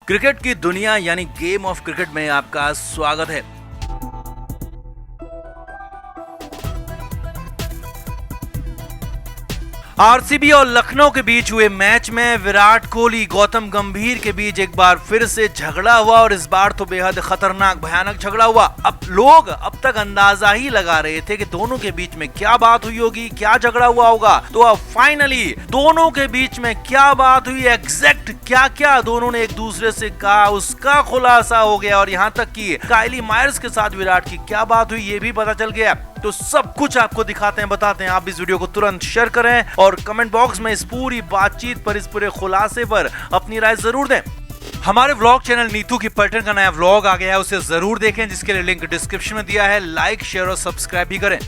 Cricket की दुनिया यानी गेम ऑफ क्रिकेट में आपका स्वागत है। आरसीबी और लखनऊ के बीच हुए मैच में विराट कोहली गौतम गंभीर के बीच एक बार फिर से झगड़ा हुआ और इस बार तो बेहद खतरनाक भयानक झगड़ा हुआ। अब लोग अब तक अंदाजा ही लगा रहे थे कि दोनों के बीच में क्या बात हुई होगी, क्या झगड़ा हुआ होगा। तो अब फाइनली दोनों के बीच में क्या बात हुई, एग्जैक्ट क्या क्या दोनों ने एक दूसरे से कहा, उसका खुलासा हो गया और यहाँ तक कि काइली मायर्स के साथ विराट की क्या बात हुई ये भी पता चल गया। तो सब कुछ आपको दिखाते हैं, बताते हैं। आप इस वीडियो को तुरंत शेयर करें और कमेंट बॉक्स में इस पूरी बातचीत पर, इस पूरे खुलासे पर अपनी राय जरूर दें। हमारे व्लॉग चैनल नीतू की पैटर्न का नया व्लॉग आ गया है, उसे जरूर देखें, जिसके लिए लिंक डिस्क्रिप्शन में दिया है। लाइक, शेयर और सब्सक्राइब भी करें।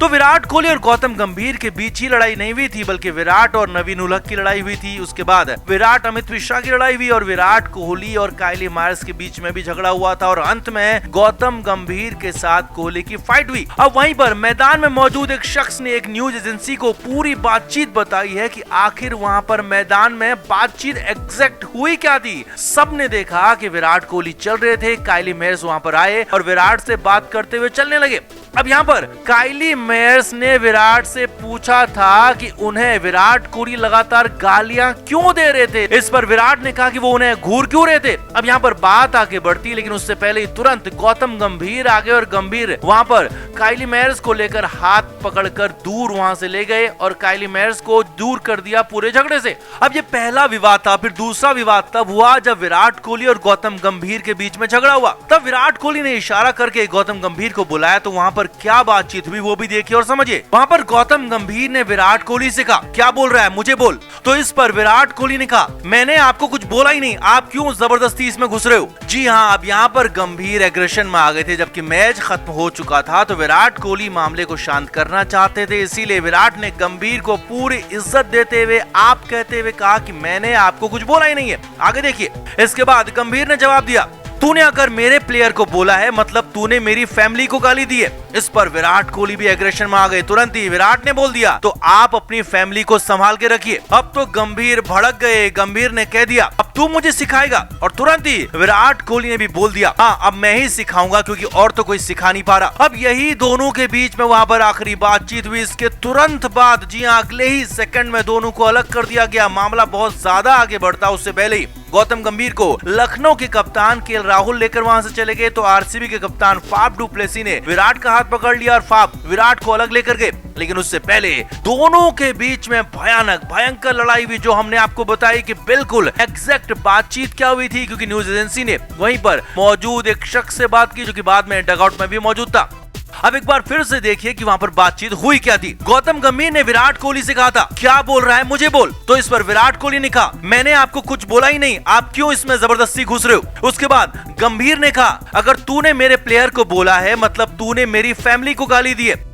तो विराट कोहली और गौतम गंभीर के बीच ही लड़ाई नहीं हुई थी, बल्कि विराट और नवीन उलहक की लड़ाई हुई थी। उसके बाद विराट अमित मिश्रा की लड़ाई हुई और विराट कोहली और काइली मायर्स के बीच में भी झगड़ा हुआ था और अंत में गौतम गंभीर के साथ कोहली की फाइट हुई। अब वहीं पर मैदान में मौजूद एक शख्स ने एक न्यूज एजेंसी को पूरी बातचीत बताई है कि आखिर वहां पर मैदान में बातचीत एग्जैक्ट हुई क्या थी। सबने देखा कि विराट कोहली चल रहे थे, काइली मायर्स वहां पर आए और विराट से बात करते हुए चलने लगे। अब यहाँ पर काइली मायर्स ने विराट से पूछा था कि उन्हें विराट कोहली लगातार गालियां क्यों दे रहे थे। इस पर विराट ने कहा कि वो उन्हें घूर क्यों रहे थे। अब यहाँ पर बात आगे बढ़ती, लेकिन उससे पहले ही तुरंत गौतम गंभीर आ गए और गंभीर वहां पर काइली मायर्स को लेकर हाथ पकड़कर दूर वहां से ले गए और काइली मायर्स को दूर कर दिया पूरे झगड़े से। अब ये पहला विवाद था। फिर दूसरा विवाद तब हुआ जब विराट कोहली और गौतम गंभीर के बीच में झगड़ा हुआ। तब विराट कोहली ने इशारा करके गौतम गंभीर को बुलाया, तो वहां पर क्या बातचीत हुई वो भी देखिए और समझिए। वहां पर गौतम गंभीर ने विराट कोहली से कहा, क्या बोल रहा है, मुझे बोल। तो इस पर विराट कोहली ने कहा, मैंने आपको कुछ बोला ही नहीं, आप क्यों जबरदस्ती इसमें घुस रहे हो। जी हाँ, अब यहाँ पर गंभीर एग्रेशन में आ गए थे। जबकि मैच खत्म हो चुका था तो विराट कोहली मामले को शांत करना चाहते थे, इसीलिए विराट ने गंभीर को पूरी इज्जत देते हुए आप कहते हुए कहा कि मैंने आपको कुछ बोला ही नहीं है। आगे देखिए। इसके बाद गंभीर ने जवाब दिया, तूने अगर मेरे प्लेयर को बोला है मतलब तूने मेरी फैमिली को गाली दी है। इस पर विराट कोहली भी एग्रेशन में आ गए। तुरंत ही विराट ने बोल दिया, तो आप अपनी फैमिली को संभाल के रखिए। अब तो गंभीर भड़क गए। गंभीर ने कह दिया, अब तू मुझे सिखाएगा। और तुरंत ही विराट कोहली ने भी बोल दिया, हाँ अब मैं ही सिखाऊंगा, क्योंकि और तो कोई सिखा नहीं पा रहा। अब यही दोनों के बीच में वहां पर आखिरी बातचीत हुई। इसके तुरंत बाद, जी हाँ, अगले ही सेकंड में दोनों को अलग कर दिया गया। मामला बहुत ज्यादा आगे बढ़ता उससे पहले ही गौतम गंभीर को लखनऊ के कप्तान केएल राहुल लेकर वहां से चले गए, तो आरसीबी के कप्तान फाफ डू प्लेसी ने विराट का हाथ पकड़ लिया और फाफ विराट को अलग लेकर गए। लेकिन उससे पहले दोनों के बीच में भयंकर लड़ाई हुई, जो हमने आपको बताई कि बिल्कुल एग्जैक्ट बातचीत क्या हुई थी, क्योंकि न्यूज एजेंसी ने वहीं पर मौजूद एक शख्स से बात की जो कि बाद में डगआउट में भी मौजूद था। अब एक बार फिर से देखिए कि वहां पर बातचीत हुई क्या थी। गौतम गंभीर ने विराट कोहली से कहा था, क्या बोल रहा है, मुझे बोल। तो इस पर विराट कोहली ने कहा, मैंने आपको कुछ बोला ही नहीं, आप क्यों इसमें जबरदस्ती घुस रहे हो। उसके बाद गंभीर ने कहा, अगर तूने मेरे प्लेयर को बोला है मतलब तूने मेरी फैमिली को गाली दी है।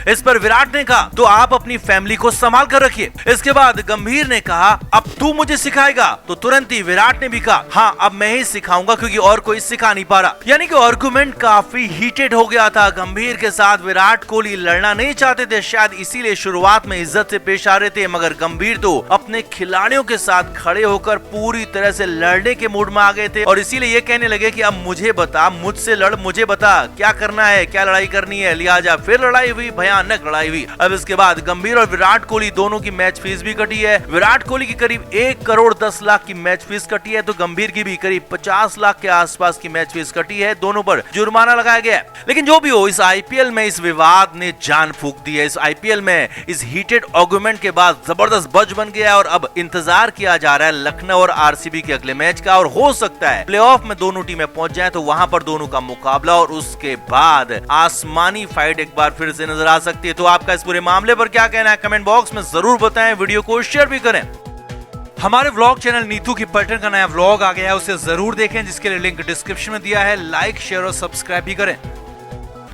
इस पर विराट ने कहा, तो आप अपनी फैमिली को संभाल कर रखिए। इसके बाद गंभीर ने कहा, अब तू मुझे सिखाएगा। तो तुरंत ही विराट ने भी कहा, हाँ अब मैं ही सिखाऊंगा, क्योंकि और कोई सिखा नहीं पा रहा। यानी कि आर्गुमेंट काफी हीटेड हो गया था। गंभीर के साथ विराट कोहली लड़ना नहीं चाहते थे, शायद इसीलिए शुरुआत में इज्जत से पेश आ रहे थे, मगर गंभीर तो अपने खिलाड़ियों के साथ खड़े होकर पूरी तरह से लड़ने के मूड में आ गए थे और इसीलिए ये कहने लगे कि अब मुझे बता, मुझसे लड़, मुझे बता क्या करना है, क्या लड़ाई करनी है। लिहाजा फिर लड़ाई हुई, भयानक लड़ाई हुई। अब इसके बाद गंभीर और विराट कोहली दोनों की मैच फीस भी कटी है। विराट कोहली की करीब 1 करोड़ 10 लाख की मैच फीस कटी है, तो गंभीर की भी करीब 50 लाख के आसपास की मैच फीस कटी है। दोनों पर जुर्माना लगाया गया है। लेकिन जो भी हो, इस आईपीएल में इस विवाद ने जान फूंक दी है। इस आईपीएल में इस हीटेड आर्गुमेंट के बाद जबरदस्त बज बन गया है और अब इंतजार किया जा रहा है लखनऊ और आरसीबी के अगले मैच का। और हो सकता है प्लेऑफ में दोनों टीमें पहुंच जाएं, तो वहां पर दोनों का मुकाबला और उसके बाद आसमानी फाइट एक बार फिर से नजर आ सकती है। तो आपका इस पूरे मामले पर क्या कहना है, कमेंट बॉक्स में जरूर बताएं। वीडियो को शेयर भी करें। हमारे व्लॉग चैनल नीतू की पैटर्न का नया व्लॉग आ गया है, उसे जरूर देखें, जिसके लिए लिंक डिस्क्रिप्शन में दिया है। लाइक, शेयर और सब्सक्राइब भी करें।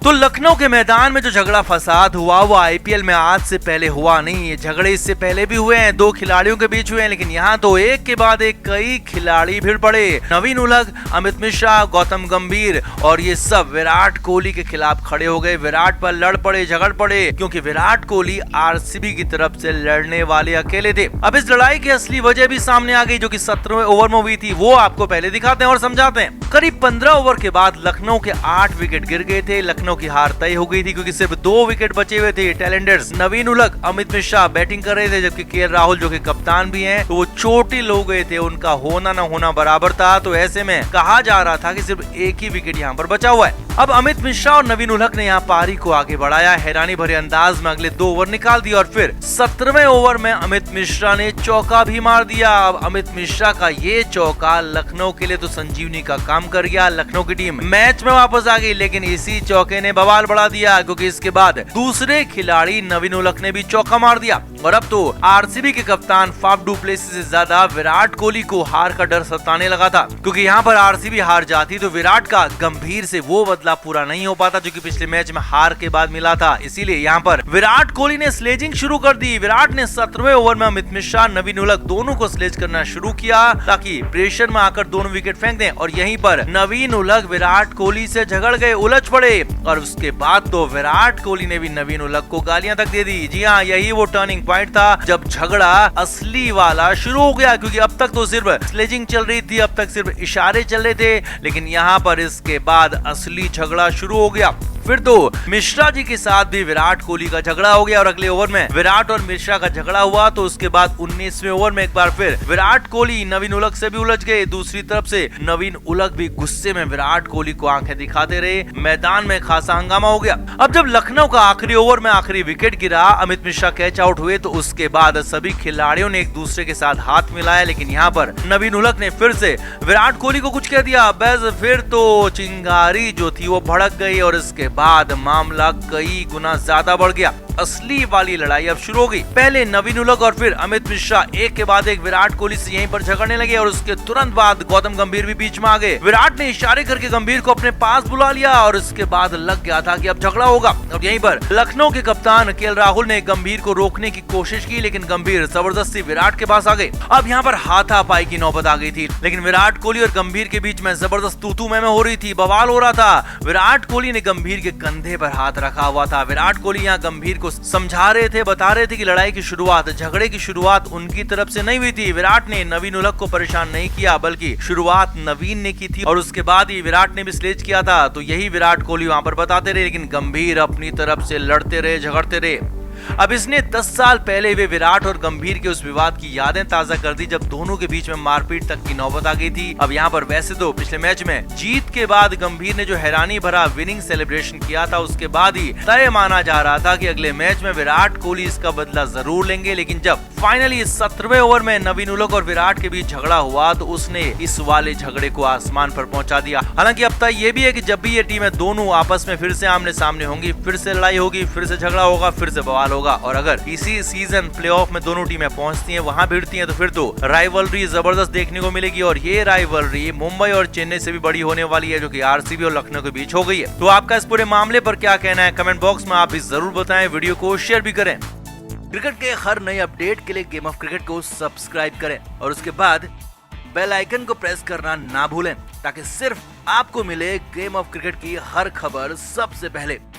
तो लखनऊ के मैदान में जो झगड़ा फसाद हुआ वो आईपीएल में आज से पहले हुआ नहीं है। झगड़े इससे पहले भी हुए हैं, दो खिलाड़ियों के बीच हुए हैं, लेकिन यहाँ तो एक के बाद एक कई खिलाड़ी भिड़ पड़े। नवीन उलग, अमित मिश्रा, गौतम गंभीर और ये सब विराट कोहली के खिलाफ खड़े हो गए। विराट पर लड़ पड़े, झगड़ पड़े, क्योंकि विराट कोहली आरसीबी की तरफ से लड़ने वाले अकेले थे। अब इस लड़ाई की असली वजह भी सामने आ गई, जो कि 17वें ओवर में हुई थी। वो आपको पहले दिखाते हैं और समझाते हैं। करीब 15 ओवर के बाद लखनऊ के 8 विकेट गिर गए थे। लखनऊ की हार तय हो गई थी, क्योंकि सिर्फ 2 विकेट बचे हुए थे। टैलेंटर्स नवीन उलग, अमित मिश्रा बैटिंग कर रहे थे, जबकि केएल राहुल जो कि कप्तान भी हैं, तो वो चोटिल हो गए थे। उनका होना न होना बराबर था। तो ऐसे में कहा जा रहा था कि सिर्फ एक ही विकेट यहाँ पर बचा हुआ है। अब अमित मिश्रा और नवीन उलग ने यहाँ पारी को आगे बढ़ाया। हैरानी भरे अंदाज में अगले 2 ओवर निकाल दिए और फिर 17वें ओवर में अमित मिश्रा ने चौका भी मार दिया। अब अमित मिश्रा का ये चौका लखनऊ के लिए तो संजीवनी का काम कर गया। लखनऊ की टीम मैच में वापस आ गई, लेकिन इसी चौके ने बवाल बढ़ा दिया, क्योंकि इसके बाद दूसरे खिलाड़ी नवीन उलग ने भी चौका मार दिया। और अब तो आरसीबी के कप्तान फाफ डू प्लेसिस से ज्यादा विराट कोहली को हार का डर सताने लगा था, क्योंकि यहाँ पर आरसीबी हार जाती तो विराट का गंभीर से वो बदला पूरा नहीं हो पाता, जो कि पिछले मैच में हार के बाद मिला था। इसीलिए यहाँ पर विराट कोहली ने स्लेजिंग शुरू कर दी। विराट ने 17वें ओवर में अमित मिश्रा, नवीन उलग दोनों को स्लेज करना शुरू किया, ताकि प्रेशर में आकर दोनों विकेट फेंक दें। और यहीं पर नवीन उलग विराट कोहली से झगड़ गए, उलझ पड़े, और उसके बाद तो विराट कोहली ने भी नवीन उलग को गालियां तक दे दी। जी हाँ, यही वो टर्निंग पॉइंट था जब झगड़ा असली वाला शुरू हो गया, क्योंकि अब तक तो सिर्फ स्लेजिंग चल रही थी, अब तक सिर्फ इशारे चल रहे थे, लेकिन यहाँ पर इसके बाद असली झगड़ा शुरू हो गया। फिर तो मिश्रा जी के साथ भी विराट कोहली का झगड़ा हो गया और अगले ओवर में विराट और मिश्रा का झगड़ा हुआ। तो उसके बाद 19वें ओवर में एक बार फिर विराट कोहली नवीन उलग से भी उलझ गए। दूसरी तरफ से नवीन उलग भी गुस्से में विराट कोहली को आंखें दिखाते रहे। मैदान में खासा हंगामा हो गया। अब जब लखनऊ का आखिरी ओवर में आखिरी विकेट गिरा, अमित मिश्रा कैच आउट हुए, तो उसके बाद सभी खिलाड़ियों ने एक दूसरे के साथ हाथ मिलाया, लेकिन यहाँ पर नवीन उलग ने फिर से विराट कोहली को कुछ कह दिया। बस फिर तो चिंगारी जो थी वो भड़क गई और इसके बाद मामला कई गुना ज्यादा बढ़ गया। असली वाली लड़ाई अब शुरू हो गई। पहले नवीन उलग और फिर अमित मिश्रा एक के बाद एक विराट कोहली से यहीं पर झगड़ने लगे और उसके तुरंत बाद गौतम गंभीर भी बीच में आ गए। विराट ने इशारे करके गंभीर को अपने पास बुला लिया और उसके बाद लग गया था कि अब झगड़ा होगा। और यहीं पर लखनऊ के कप्तान केएल राहुल ने गंभीर को रोकने की कोशिश की, लेकिन गंभीर जबरदस्ती विराट के पास आ गए। अब यहाँ पर हाथापाई की नौबत आ गई थी, लेकिन विराट कोहली और गंभीर के बीच में जबरदस्त तू-तू मैं हो रही थी, बवाल हो रहा था। विराट कोहली ने गंभीर के कंधे पर हाथ रखा हुआ था। विराट कोहली यहाँ गंभीर को समझा रहे थे, बता रहे थे कि लड़ाई की शुरुआत, झगड़े की शुरुआत उनकी तरफ से नहीं हुई थी। विराट ने नवीन उलग को परेशान नहीं किया, बल्कि शुरुआत नवीन ने की थी और उसके बाद ही विराट ने भी स्लेज किया था। तो यही विराट कोहली वहां पर बताते रहे, लेकिन गंभीर अपनी तरफ से लड़ते रहे, झगड़ते रहे। अब इसने 10 साल पहले वे विराट और गंभीर के उस विवाद की यादें ताजा कर दी, जब दोनों के बीच में मारपीट तक की नौबत आ गई थी। अब यहाँ पर वैसे तो पिछले मैच में जीत के बाद गंभीर ने जो हैरानी भरा विनिंग सेलिब्रेशन किया था, उसके बाद ही तय माना जा रहा था कि अगले मैच में विराट कोहली इसका बदला जरूर लेंगे। लेकिन जब फाइनली 17वें ओवर में नवीन उलग और विराट के बीच झगड़ा हुआ, तो उसने इस वाले झगड़े को आसमान पर पहुंचा दिया। हालांकि अब तक ये भी है कि जब भी ये टीमें दोनों आपस में फिर से आमने सामने होंगी, फिर से लड़ाई होगी, फिर से झगड़ा होगा, फिर से बवाल होगा। और अगर इसी सीजन प्लेऑफ में दोनों टीमें पहुंचती हैं, वहां भिड़ती हैं, तो फिर तो राइवलरी जबरदस्त देखने को मिलेगी। और ये राइवलरी मुंबई और चेन्नई से भी बड़ी होने वाली है, जो कि आरसीबी और लखनऊ के बीच हो गई है। तो आपका इस पूरे मामले पर क्या कहना है, कमेंट बॉक्स में आप भी जरूर बताएं। वीडियो को शेयर भी करें। क्रिकेट के हर नए अपडेट के लिए गेम ऑफ क्रिकेट को सब्सक्राइब करें और उसके बाद बेल आइकन को प्रेस करना ना भूलें, ताकि सिर्फ आपको मिले गेम ऑफ क्रिकेट की हर खबर सबसे पहले।